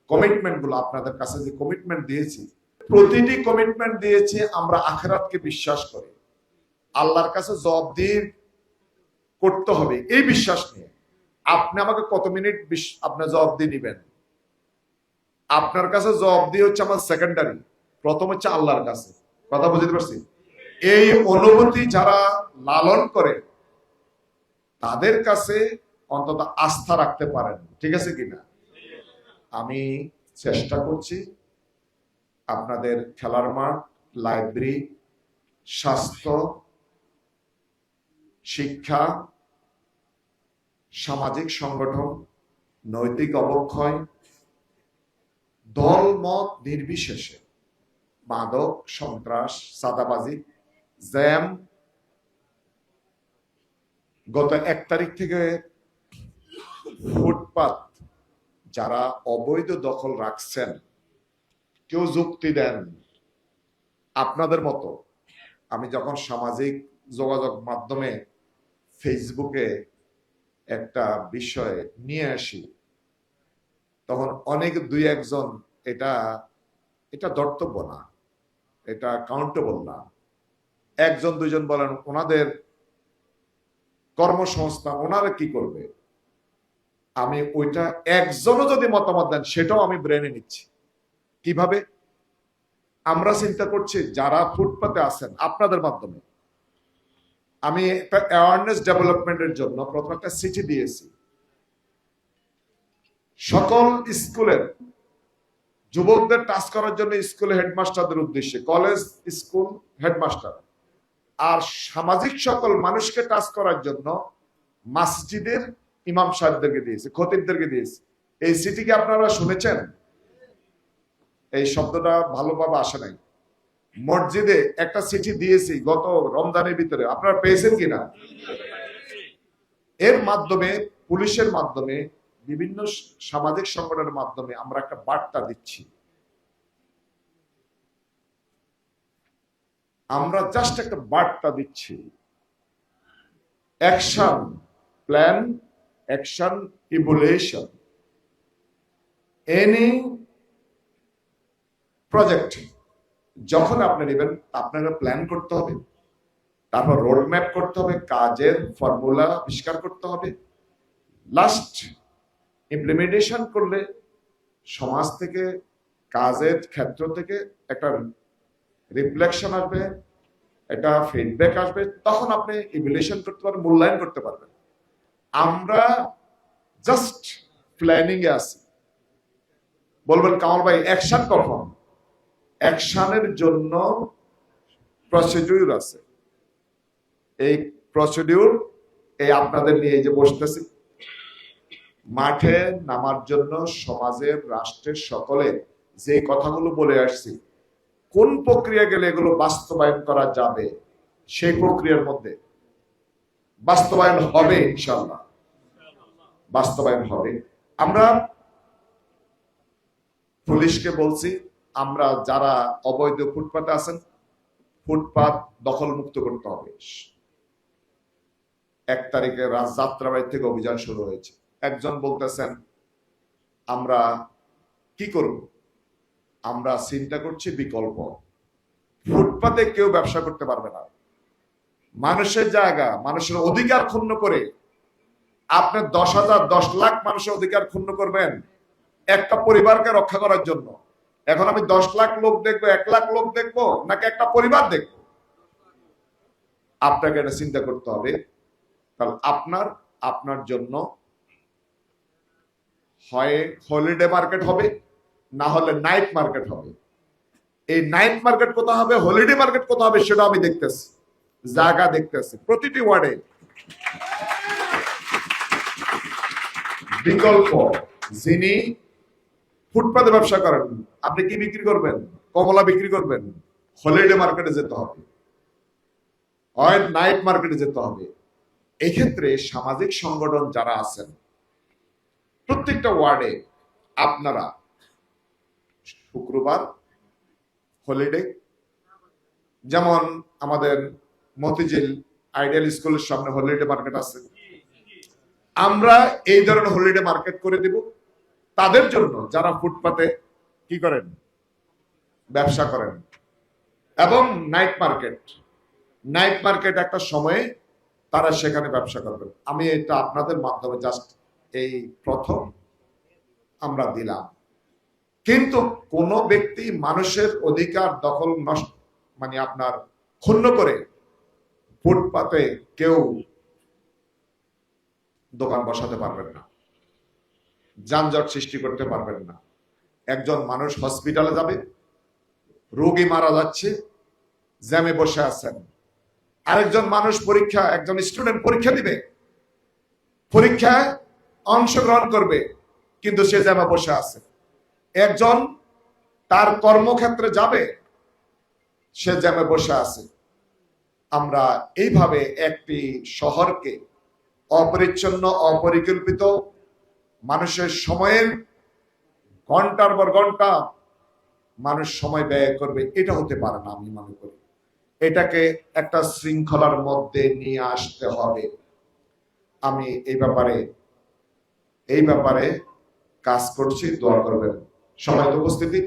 Commitment গুলো আপনাদের কাছে যে কমিটমেন্ট দিয়েছি, প্রতিটি কমিটমেন্ট দিয়েছি আমরা আখিরাতকে বিশ্বাস করি, আল্লাহর কাছে জবাবদিহি করতে হবে এই বিশ্বাস নিয়ে। আপনি আমাকে কত মিনিট আপনার জবাবদিহি নিবেন, আপনার কাছে জবাবদিহি হচ্ছে আমার সেকেন্ডারি, প্রথম হচ্ছে আল্লাহর কাছে। কথা বুঝতে পারছি? এই অনুভূতি যারা লালন করে তাদের কাছে অন্তত আস্থা রাখতে পারেন, ঠিক আছে কিনা? আমি চেষ্টা করছি আপনাদের খেলার মাঠ, লাইব্রেরি, স্বাস্থ্য, শিক্ষা, সামাজিক সংগঠন, নৈতিক অবক্ষয়, দল মত নির্বিশেষে, মাদক, সন্ত্রাস, চাঁদাবাজি, জ্যাম, গত 1 তারিখ থেকে ফুটপাত যারা অবৈধ দখল রাখছেন, কেউ যুক্তি দেন আপনাদের মতো। আমি যখন সামাজিক যোগাযোগ মাধ্যমে ফেসবুকে একটা বিষয় নিয়ে আসি, তখন অনেক 2-1 জন এটা ধর্তব্য না, এটা কাউন্টেবল না, 1-2 জন বলেন ওনাদের কর্মসংস্থান, ওনারা কি করবে। আমি ওইটা একজনও যদি মতামত দেন সেটাও আমি ব্রেনে নিচ্ছি। কিভাবে? আমরা চিন্তা করছি যারা ফুটপাতে আছেন আপনাদের মাধ্যমে, আমি একটা অ্যাওয়ারনেস ডেভেলপমেন্টের জন্য প্রথম একটা চিঠি দিয়েছি সকল স্কুলের যুবকদের টাচ করার জন্য, স্কুলে হেডমাস্টারদের উদ্দেশ্যে, কলেজ স্কুল হেডমাস্টার, আর সামাজিক সকল মানুষকে টাচ করার জন্য মসজিদের ইমাম সাহেবদেরকে দিয়েছে, খতিবদেরকে দিয়েছে। এই চিঠি কি আপনারা শুনেছেন? এই শব্দটা ভালোভাবে আসে নাই। মসজিদে একটা চিঠি দিয়েছি গত রমজানের ভিতরে, আপনারা পেয়েছেন কিনা? এর মাধ্যমে, পুলিশের মাধ্যমে, বিভিন্ন সামাজিক সংগঠনের মাধ্যমে আমরা একটা বার্তা দিচ্ছি। আমরা জাস্ট একটা বার্তা দিচ্ছি, action plan, action evaluation, any project যখন আপনি নেবেন আপনারা প্ল্যান করতে হবে, তারপর রোড ম্যাপ করতে হবে, কাজের ফর্মুলা আবিষ্কার করতে হবে, লাস্ট ইমপ্লিমেন্টেশন করলে সমাজ থেকে, কাজের ক্ষেত্র থেকে একটা রিফ্লেকশন আসবে, একটা ফিডব্যাক আসবে, তখন আপনি ইভ্যালুয়েশন করতে পারবেন, মূল্যায়ন করতে পারবেন। আমরা জাস্ট প্ল্যানিং এ আছি। বলবেন কামাল ভাই অ্যাকশন কখন? অ্যাকশনের জন্য প্রসিডিউর আছে। এই প্রসিডিউর এই আপনাদের নিয়ে এই যে বসতেছি, মাঠে নামার জন্য সমাজের, রাষ্ট্রের সকলে যে কথাগুলো বলে আসছি, কোন প্রক্রিয়া গেলে এগুলো বাস্তবায়ন করা যাবে, সেই প্রক্রিয়ার মধ্যে বাস্তবায়ন হবে, ইনশাআল্লাহ বাস্তবায়ন হবে। আমরা পুলিশকে বলছি, আমরা যারা অবৈধ ফুটপাতে আছেন, ফুটপাত দখল মুক্ত করতে হবে। 1 তারিখে যাত্রাবাড়ি থেকে অভিযান শুরু হয়েছে। একজন বলতেছেন আমরা কি করব? আমরা চিন্তা করছি বিকল্প। ফুটপাতে কেউ ব্যবসা করতে পারবে না। মানুষের জায়গা, মানুষের অধিকার ক্ষুণ্ণ করে আপনি 10,000, 10 লাখ মানুষের অধিকার ক্ষুণ্ণ করবেন একটা পরিবারকে রক্ষা করার জন্য। এখন আমি 10 লাখ লোক দেখবো, 1 লাখ লোক দেখবো, নাকি একটা পরিবার দেখবো? আপনাকে এটা চিন্তা করতে হবে। তাহলে আপনার জন্য হয় হলিডে মার্কেট হবে, না হলে নাইট মার্কেট হবে। এই নাইট মার্কেট কোথায় হবে, হলিডে মার্কেট কোথায় হবে, সেটা আমি দেখতেছি, জায়গা দেখতেছি প্রতিটি ওয়ার্ডে। বিকল্প, যিনি ফুটপাতে ব্যবসা করেন, আপনি কি বিক্রি করবেন? কমলা বিক্রি করবেন? হলিডে মার্কেটে যেতে হবে, হয় নাইট মার্কেটে যেতে হবে। এক্ষেত্রে সামাজিক সংগঠন যারা আছেন প্রত্যেকটা ওয়ার্ডে আপনারা শুক্রবার হলিডে, যেমন আমাদের মতিঝিল আইডিয়াল স্কুলের সামনে হলিডে মার্কেট আছে, আমরা এই ধরনের হলিডে মার্কেট করে দিব। তাদের জন্য যারা ফুটপাতে কি করেন, ব্যবসা করেন, এবং নাইট মার্কেট একটা সময়ে তারা সেখানে ব্যবসা করবেন। আমি এটা আপনাদের মাধ্যমে জাস্ট এই প্রথম আমরা দিলাম। কিন্তু কোন ব্যক্তি মানুষের অধিকার দখল নষ্ট মানে আপনার ক্ষুণ্ণ করে ফুটপাতে কেউ দোকান বসাতে পারবেন না, যানজট সৃষ্টি করতে পারবেন না। একজন মানুষ হসপিটালে যাবে, রোগী মারা যাচ্ছে, জ্যামে বসে আছেন। আরেকজন মানুষ একজন স্টুডেন্ট পরীক্ষা দিবে, পরীক্ষায় অংশগ্রহণ করবে, কিন্তু সে জ্যামে বসে আছে। একজন তার কর্মক্ষেত্রে যাবে, সে জ্যামে বসে আছে। আমরা এইভাবে একটি শহরকে অপরিচ্ছন্ন, অপরিকল্পিত, মানুষের সময়ের ঘন্টার পর ঘন্টা মানুষ সময় ব্যয় করবে, এটা হতে পারে না। আমি মনে করি এটাকে একটা শৃঙ্খলার মধ্যে নিয়ে আসতে হবে। আমি এই ব্যাপারে কাজ করছি, দোয়া করবেন। সবাই উপস্থিতি,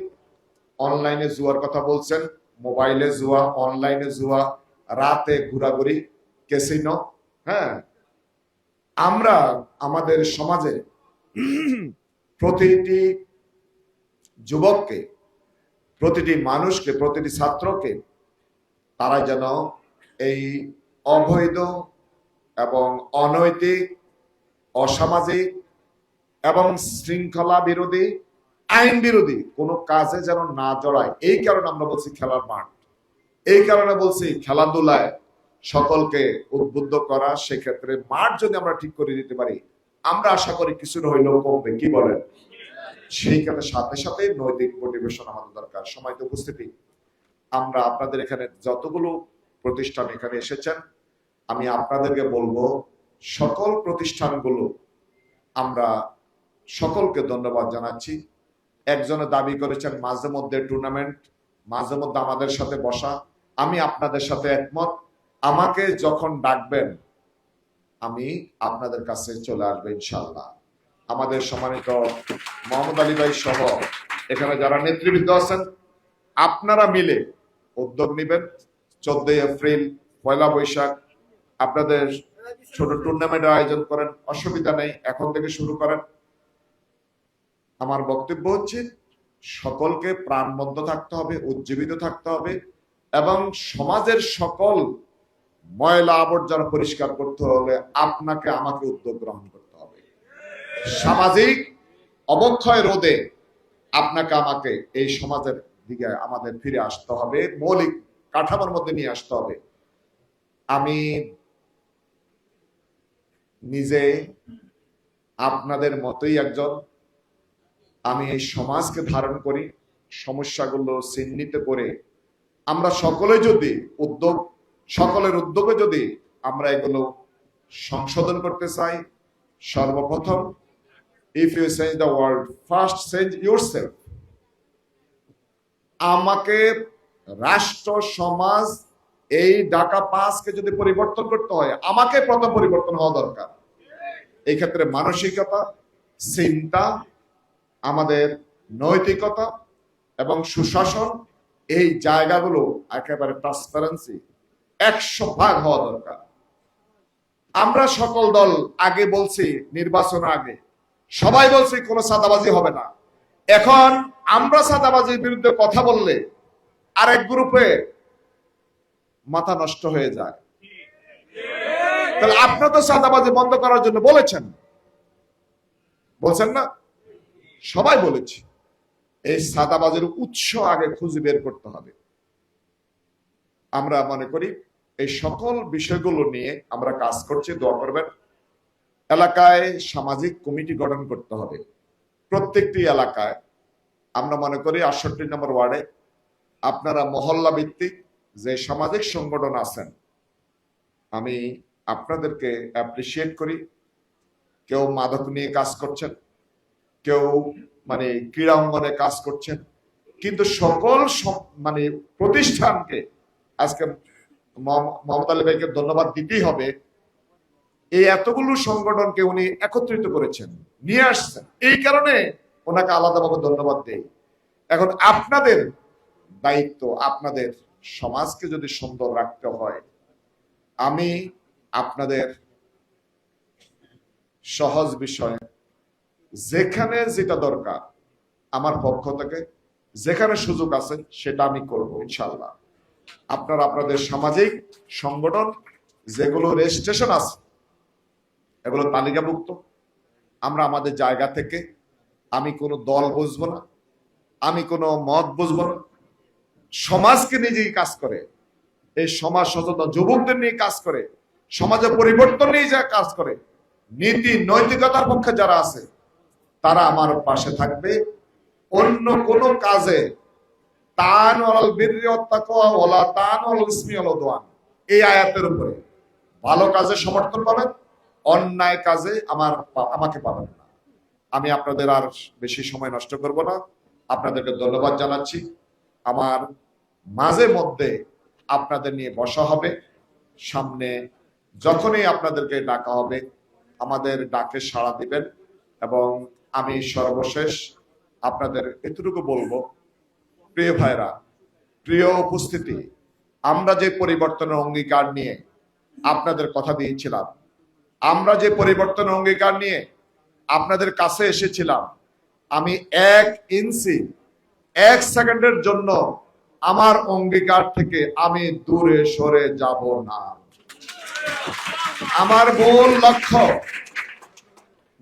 অনলাইনে জুয়ার কথা বলছেন, মোবাইলে জুয়া, অনলাইনে জুয়া, রাতে ঘোরাঘুরি, ক্যাসিনো। হ্যাঁ, আমরা আমাদের সমাজে প্রতিটি যুবককে, প্রতিটি মানুষকে, প্রতিটি ছাত্রকে তারা যেন এই অবৈধ এবং অনৈতিক, অসামাজিক এবং শৃঙ্খলা বিরোধী, আইন বিরোধী কোনো কাজে যেন না জড়ায়। এই কারণে আমরা বলছি খেলার মাঠ, এই কারণে বলছি খেলাধুলায় সকলকে উদ্বুদ্ধ করা। সেক্ষেত্রে মাঠ যদি আমরা ঠিক করে দিতে পারি, আমরা আশা করি কিছুটা হইলেও কমবে। কি বলেন? সেই কারণে সাথে সাথে নৈতিক মোটিভেশন আমাদের দরকার। সময় তো উপস্থিতি, আমরা আপনাদের এখানে যতগুলো প্রতিষ্ঠান এখানে এসেছেন, আমি আপনাদেরকে বলবো সকল প্রতিষ্ঠানগুলো আমরা সকলকে ধন্যবাদ জানাচ্ছি। একজনে দাবি করেছেন মাঝে মধ্যে টুর্নামেন্ট, মাঝে মধ্যে আমাদের সাথে বসা। আমি আপনাদের সাথে একমত। আমাকে যখন ডাকবেন আমি আপনাদের কাছে চলে আসবো ইনশাআল্লাহ। আমাদের সম্মানিত মোহাম্মদ আলী ভাই সহ এখানে যারা নেতৃবৃন্দ আছেন, আপনারা মিলে উদ্যোগ নেবেন। 14 এপ্রিল, 1 বৈশাখ আপনাদের ছোট টুর্নামেন্টের আয়োজন করেন, অসুবিধা নেই, এখন থেকে শুরু করেন। আমার বক্তব্য হচ্ছে সকলকে প্রাণবদ্ধ থাকতে হবে, উজ্জীবিত থাকতে হবে, এবং সমাজের সকল ময়লা আবর্জনা পরিষ্কার করতে হলে আপনাকে আমাকে উদ্যোগ গ্রহণ করতে হবে। সামাজিক অবক্ষয় রোধে আপনাকে আমাকে এই সমাজের দিকে আমাদের ফিরে আসতে হবে, মৌলিক কাঠামোর মধ্যে নিয়ে আসতে হবে। আমি নিজে আপনাদের মতোই একজন, আমি এই সমাজকে ধারণ করি। সমস্যাগুলো চিহ্নিত করে আমরা সকলের উদ্যোগে যদি আমরা এগুলো সংশোধন করতে চাই, সর্বপ্রথম if you change the world, first change yourself. আমাকে রাষ্ট্র, সমাজ, এই ঢাকা 5কে যদি পরিবর্তন করতে হয়, আমাকে প্রথম পরিবর্তন হওয়া দরকার। এই ক্ষেত্রে মানসিকতা, চিন্তা, আমাদের নৈতিকতা এবং সুশাসন, এই জায়গাগুলো একেবারে ট্রান্সপারেন্সি 100% হওয়া দরকার। আমরা সকল দল আগে বলছি, নির্বাচন আগে সবাই বলছি কোনো চাঁদাবাজি হবে না। এখন আমরা চাঁদাবাজির বিরুদ্ধে কথা বললে আরেক গ্রুপে মাথা নষ্ট হয়ে যায়। তাহলে আপনারা তো চাঁদাবাজি বন্ধ করার জন্য বলছেন না? সবাই বলেছি। এই চাঁদাবাজির উৎস আগে খুঁজে বের করতে হবে। আমরা মনে করি এই সকল বিষয়গুলো নিয়ে আমরা কাজ করছি, দোয়া করবেন। এলাকায় সামাজিক কমিটি গঠন করতে হবে। প্রত্যেকটি এলাকায় আমরা মনে করি 68 নম্বর ওয়ার্ডে আপনারা মহল্লা ভিত্তিক যে সামাজিক সংগঠন আছেন, আমি আপনাদেরকে অ্যাপ্রিসিয়েট করি। কেউ মাদক নিয়ে কাজ করছেন, কেউ ক্রীড়া অঙ্গনে কাজ করছেন, কিন্তু সকল প্রতিষ্ঠানকে আজকে মোহাম্মদ আলী ভাইকে ধন্যবাদ দিতেই হবে। এই এতগুলো সংগঠনকে উনি একত্রিত করেছেন, নিয়ে আসছেন। এই কারণে ওনাকে আলাদাভাবে ধন্যবাদ দেই। এখন আপনাদের দায়িত্ব, আপনাদের সমাজকে যদি সুন্দর রাখতে হয়, আমি আপনাদের সহজ বিষয় যেখানে যেটা দরকার আমার পক্ষ থেকে যেখানে সুযোগ আছে সেটা আমি করব ইনশাআল্লাহ। আপনারা আপনাদের সামাজিক সংগঠন যেগুলো রেজিস্ট্রেশন আছে এগুলো তালিকাভুক্ত, আমরা আমাদের জায়গা থেকে, আমি কোনো দল বুঝবো না, আমি কোনো মত বুঝবো না, সমাজকে নিজেই কাজ করে, এই সমাজ সচেতন যুবকদের নিয়ে কাজ করে, সমাজে পরিবর্তন নিয়ে যা কাজ করে, নীতি নৈতিকতার পক্ষে যারা আছে তারা আমার পাশে থাকবে। অন্য কোন কাজে তান ওয়াল বিররি ওয়াত তাকওয়া ওয়ালা তান ওয়াল ইসমি ওয়াল উদওয়ান, এই আয়াতের উপরে ভালো কাজে সমর্থন পাবেন, অন্যায় কাজে আমাকে পাবেন না। আমি আপনাদের আর বেশি সময় নষ্ট করব না, আপনাদেরকে ধন্যবাদ জানাচ্ছি। আমার মাঝে মধ্যে আপনাদের নিয়ে বসা হবে, সামনে যখনই আপনাদেরকে ডাকা হবে আমাদের ডাকে সাড়া দিবেন। এবং আমি সর্বশেষ আপনাদের এতটুকু বলবো, প্রিয় ভাইরা, প্রিয় উপস্থিতি, আমরা যে পরিবর্তনের অঙ্গীকার নিয়ে আপনাদের কথা দিয়েছিলাম, আমরা যে পরিবর্তনের অঙ্গীকার নিয়ে আপনাদের কাছে এসেছিলাম, আমি 1 ইঞ্চি 1 সেকেন্ডের জন্য আমার অঙ্গীকার থেকে আমি দূরে সরে যাব না। আমার মূল লক্ষ্য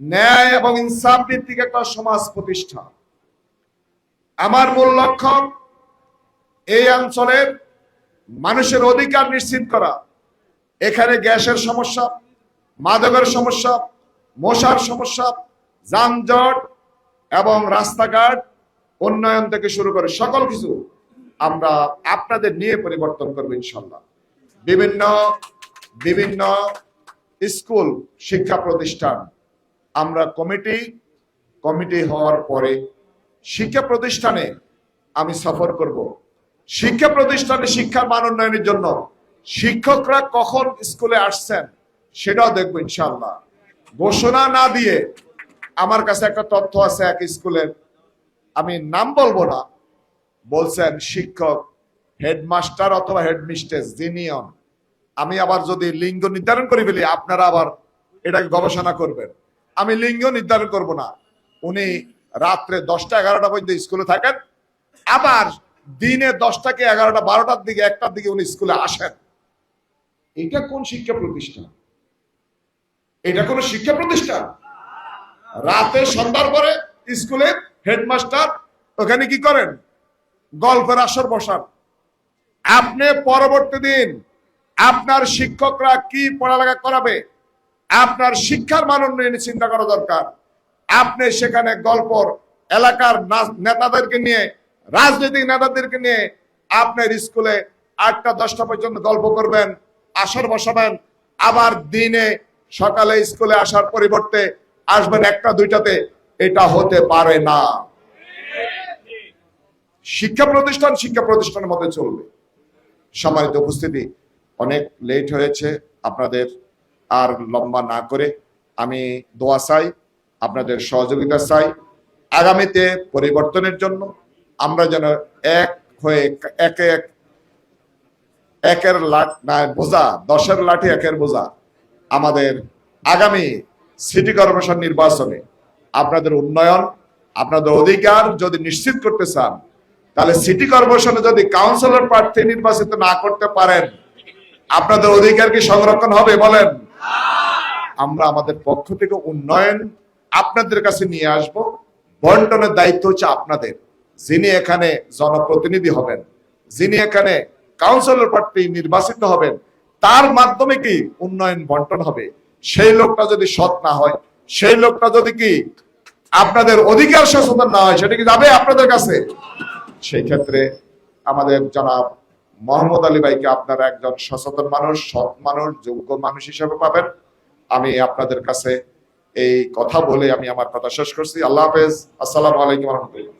ন্যায় এবং ইনসাফ ভিত্তিক একটা সমাজ প্রতিষ্ঠা। আমার মূল লক্ষ্য এই অঞ্চলের মানুষের অধিকার নিশ্চিত করা। এখানে গ্যাসের সমস্যা, মাদকের সমস্যা, মশার সমস্যা, যানজট এবং রাস্তাঘাট উন্নয়ন থেকে শুরু করে সকল কিছু আমরা আপনাদের নিয়ে পরিবর্তন করবো ইনশাল্লাহ। বিভিন্ন স্কুল শিক্ষা প্রতিষ্ঠান আমরা কমিটি হওয়ার পরে শিক্ষা প্রতিষ্ঠানে আমি সফর করব। শিক্ষা প্রতিষ্ঠানে শিক্ষার মান উন্নয়নের জন্য শিক্ষকরা কখন স্কুলে আসছেন সেটাও দেখবো ইনশাআল্লাহ। ঘোষণা না দিয়ে আমার কাছে একটা তথ্য আছে, এক স্কুলের, আমি নাম বলবো না, বলছেন শিক্ষক হেডমাস্টার অথবা হেডমিস্ট্রেস জিনিয়ন, আমি আবার যদি লিঙ্গ নির্ধারণ করে ফেলি আপনারা আবার এটাকে গবেষণা করবেন, আমি লিঙ্গ নির্ধারণ করব না, উনি রাত্রে 10টা 11টা পর্যন্ত স্কুলে থাকেন, আবার দিনে 10টা কি 11টা 12টার দিকে 1টার দিকে উনি স্কুলে আসেন। এটা কোন শিক্ষা প্রতিষ্ঠান? এটা কোন শিক্ষা প্রতিষ্ঠান? রাতে সন্ধ্যার পরে স্কুলে হেডমাস্টার ওখানে কি করেন? গল্পের আসর বসান। আপনি পরবর্তী দিন আপনার শিক্ষকরা কি পড়ালেখা করাবে, আপনার শিক্ষার মান উন্নয়নে চিন্তা করা দরকার। আপনি সেখানে গল্পর এলাকার নেতাদেরকে নিয়ে, রাজনৈতিক নেতাদেরকে নিয়ে আপনার স্কুলে 8টা 10টা পর্যন্ত গল্প করবেন, আসর বসাবেন, আবার দিনে সকালে স্কুলে আসার পরিবর্তে আসবেন 1টা 2টাতে। এটা হতে পারে না। শিক্ষা প্রতিষ্ঠানের মধ্যে চলবে। সম্মানিত উপস্থিতি, অনেক লেট হয়েছে, আপনাদের আর লম্বা না করে আমি দোয়া চাই, আপনাদের সহযোগিতা চাই। আগামীতে পরিবর্তনের জন্য আমরা যেন এক হয়ে একের বোঝা 10-এর লাঠি একের বোঝা। আমাদের আগামী সিটি কর্পোরেশন নির্বাচনে আপনাদের উন্নয়ন, আপনাদের অধিকার যদি নিশ্চিত করতে চান, তাহলে সিটি কর্পোরেশনে যদি কাউন্সিলর প্রার্থী নির্বাচিত না করতে পারেন, আপনাদের অধিকার কি সংরক্ষণ হবে? বলেন। আমরা আমাদের পক্ষ থেকে উন্নয়ন আপনাদের কাছে নিয়ে আসব। বন্টনের দায়িত্ব হচ্ছে আপনাদের। যিনি এখানে জনপ্রতিনিধি হবেন, যিনি এখানে কাউন্সিলর প্রার্থী নির্বাচিত হবেন, তার মাধ্যমে কি উন্নয়ন বন্টন হবে। সেই লোকটা যদি সৎ না হয়, সেই লোকটা যদি কি আপনাদের অধিকার সচেতন না হয়, সেটা কি যাবে আপনাদের কাছে? সেই ক্ষেত্রে আমাদের জনাব মোহাম্মদ আলী ভাইকে আপনারা একজন সচেতন মানুষ, সৎ মানুষ, যোগ্য মানুষ হিসেবে পাবেন। আমি আপনাদের কাছে এই কথা বলে আমি আমার কথা শেষ করছি। আল্লাহ হাফেজ। আসসালামু আলাইকুম ওয়া রাহমাতুল্লাহ।